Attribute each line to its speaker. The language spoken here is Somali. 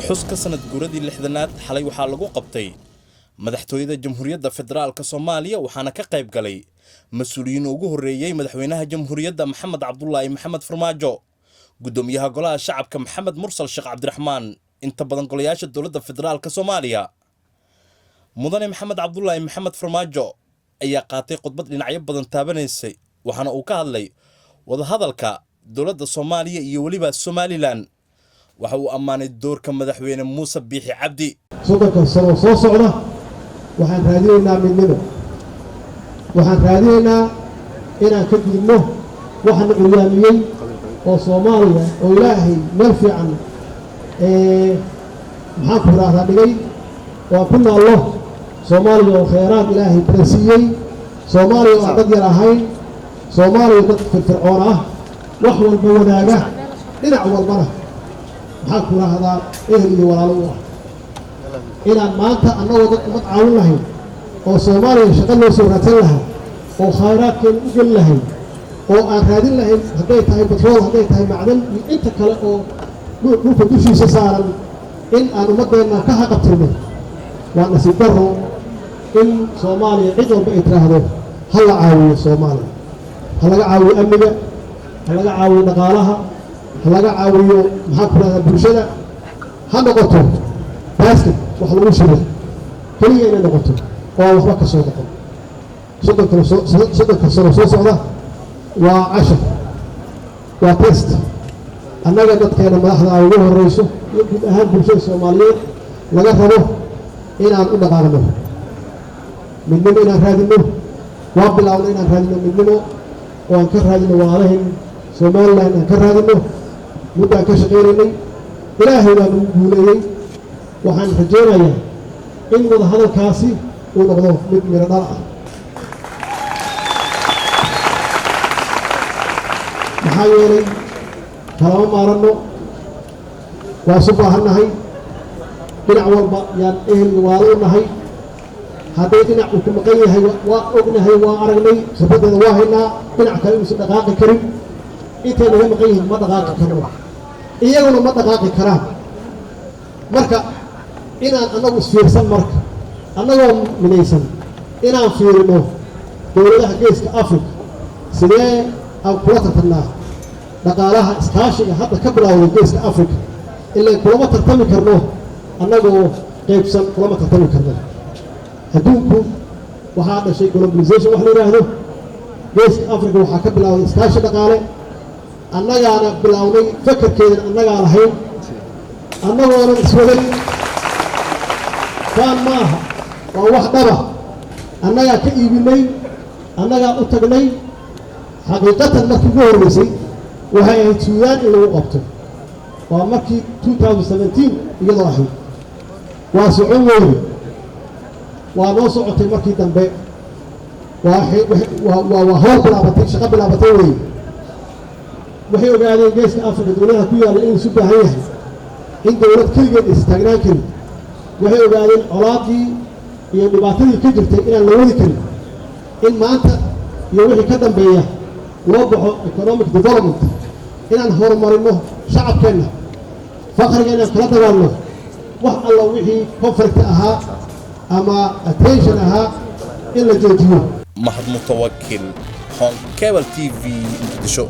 Speaker 1: xuska sanad guuradii lixdanaad xalay waxaa lagu qabtay madaxtooyada jamhuuriyadda federaalka Soomaaliya waxaana ka qayb galay mas'uuliyiin ugu horeeyay madaxweynaha jamhuuriyadda Maxamed Cabdullaahi Maxamed Farmaajo gudoomiyaha golaha shacabka Maxamed Mursal Sheekh Cabdiraxmaan inta badan golayaasha dowladda federaalka Soomaaliya mudane Maxamed Cabdullaahi Maxamed Farmaajo ayaa qaatay khudbad dhinacyo badan taabaneysay waxaana uu ka hadlay wada hadalka dowladda Soomaaliya iyo waliba Somaliland waxa uu amaanay doorka madaxweyne Muuse Biixi Cabdi
Speaker 2: sodonka sano soo socda waxaan raadinaynaa midnimo waxaan raadinaynaa inaan ka gudubno waxaan culiyaamiyey oo Soomaaliya oo Ilaahay meel fiican maxaan ku raahdaa dhigay oo ku naallo Soomaaliya oo khayraad Ilaahay barsiiyey Soomaaliya oo dad yar ahayn Soomaaliya dad firfircoon ah wax walba wadaaga dhinac walbana maxaan ku raahdaa ehel iyo walaalo u ah inaan maanta annagoo dad umad caawin lahayn oo Soomaaliya shaqo loo soo raadsan lahaa oo khayraadkeena u geli lahayn oo aan raadin lahayn hadday tahay batrool hadday tahay macdan iyo inta kale oo dhulka dushiisa saaran in aan ummadeenna ka haqabtirno waa nasiib darro in Soomaaliya cid walba ay tiraahdo ha la caawiyo Soomaaliya ha laga caawiyo amniga ha laga caawiyo dhaqaalaha ha laga caawiyo maxaa ku raahdaa bulshada ha noqoto basket wax lagu shiro kaliya inay noqoto oo waxba ka soo noqon sodonka sano soo socda waa cashar waa test annaga dadkeena madaxda ay ugu horeyso iyo guud ahaan bulshada Soomaaliyeed laga rabo inaan u dhaqaaqno midnimo inaan raadino waa bilaawna inaan raadino midnimo oo aan ka raadino walaalahin Somaliland aan ka raadino muddaan ka shaqeynaynay Ilaahay baa nagu guuleeyey waxaan rajaynayaa in wada hadalkaasi uu noqdo mid miro dhal ah maxaa yeelay kalama maaranno waa isu baahannahay dhinac walba yaan ehel iyo waalo u nahay hadday dhinac uu ku maqan yahay waa ognahay waa aragnay khibraddeeda waa haynaa dhinac kale inuusan dhaqaaqi karin intay naga maqan yihiin ma dhaqaaqi karno iyaguna ma dhaqaaqi karaan marka inaan annagu isfiirsan marka annagoo minaysan inaan fiirino dowladaha geeska Afrika sidee aan kula tartamnaa dhaqaalaha iskaashiga hadda ka bilowday geeska Afrika ilaa kulama tartami karno annagoo qaybsan kulama tartami karno adduunku waxaa dhashay globalization wax la yiraahdo geeska Afrika waxaa ka bilowday iskaashi dhaqaale annagaana bilownay fakarkeedana annagaa lahayn annagoonan iswadan kaan maaha waa wax dhaba annagaa ka iibinay annagaa u tagnay xaqiiqatan markii ugu horreysay waxay ahayd Suudaan in lagu qabto waa markii 2017 iyadoo ahayd waa socon weyn waa noo socotay markii dambe waa howl bilaabatay shaqo bilaabatay weyn waxay ogaadeen geeska Afrika dowladaha ku yaalla inuu isu baahan yahay in dowlad keligeed istaagnaan karin waxay ogaadeen colaadii iyo dhibaatadii ka jirtay inaan la wadi karin in maanta iyo wixii ka dambeeya loo baxo economic development inaan horumarino shacabkeenna faqriga inaan kala dagaalno wax alla wixii conflict ahaa ama attention ahaa in la joojiyo
Speaker 1: Mahad Mutawakkil Hon Cable TV Muqdisho